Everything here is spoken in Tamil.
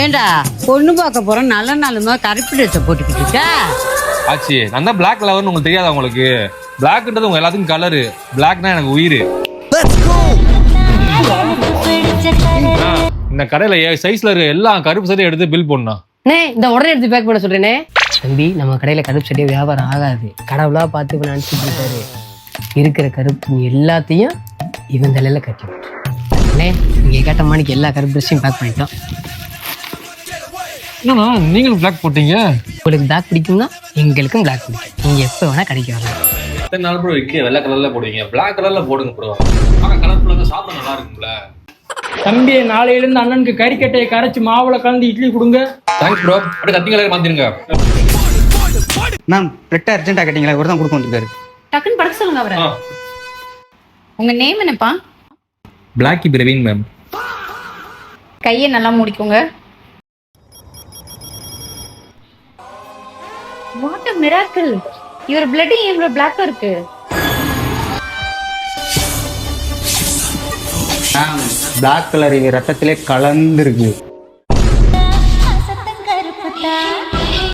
ஏண்டா பொண்ணு பார்க்க போறோம் நல்ல நாளுமா கருப்பு ட்ரெஸ் போட்டுக்கிட்டு இருக்க. ஆச்சு நான் தான் பிளாக் லவர்னு உங்களுக்கு தெரியாதா உங்களுக்கு? பிளாக்ன்றது உங்க எல்லாத்துக்கும் கலரு, பிளாக்னா எனக்கு உயிர். இந்த கடையில சைஸ்ல இருக்க எல்லா கருப்பு சட்டையும் எடுத்து பில் போடணும். இந்த உடனே எடுத்து பேக் பண்ண சொல்றேனே. தம்பி நம்ம கடையில கருப்பு சட்டையை வியாபாரம் ஆகாது. கடவுளா பார்த்து நினைச்சிட்டு இருக்காரு. இருக்கிற கருப்பு எல்லாத்தையும் இவன் தலையில கட்டி விட்டு நீங்க கேட்ட மணிக்கு எல்லா கருப்பு ட்ரெஸ்ஸையும் பேக் பண்ணிட்டோம். என்னண்ணா நீங்களும் பிளாக் போட்டீங்க? உங்களுக்கு பிளாக் பிடிக்கும்னா எங்களுக்கும் பிளாக் பிடிக்கும். நீங்க எப்போ வேணா கடைக்கு வரலாம். எத்தனை நாள் ப்ரோ விற்க வெள்ளை கலர்ல போடுவீங்க, பிளாக் கலர்ல போடுங்க ப்ரோ. கலர்ஃபுல்லாக சாப்பிட நல்லா இருக்கும்ல. தம்பி நாளையிலிருந்து அண்ணனுக்கு கறிக்கட்டையை கரைச்சி மாவுல கலந்து இட்லி கொடுங்க. Thanks bro. அப்படியே கத்தி கலர் மாத்திருங்க. மேம் பிரெட்டை அர்ஜென்ட்டாக கட்டிங்களா? ஒரு தான் கொடுக்க வந்துருக்காரு. டக்குன்னு படுக்க சொல்லுங்க அவரை. உங்க நேம் என்னப்பா? Blackie Praveen ma'am. கையை நல்லா மூடிக்கோங்க. What a miracle. இவர் பிளட் இவ்வளவு பிளாக்கா இருக்கு. மேம் பிளாக் கலர் இது ரத்தத்திலே கலந்துருக்கு.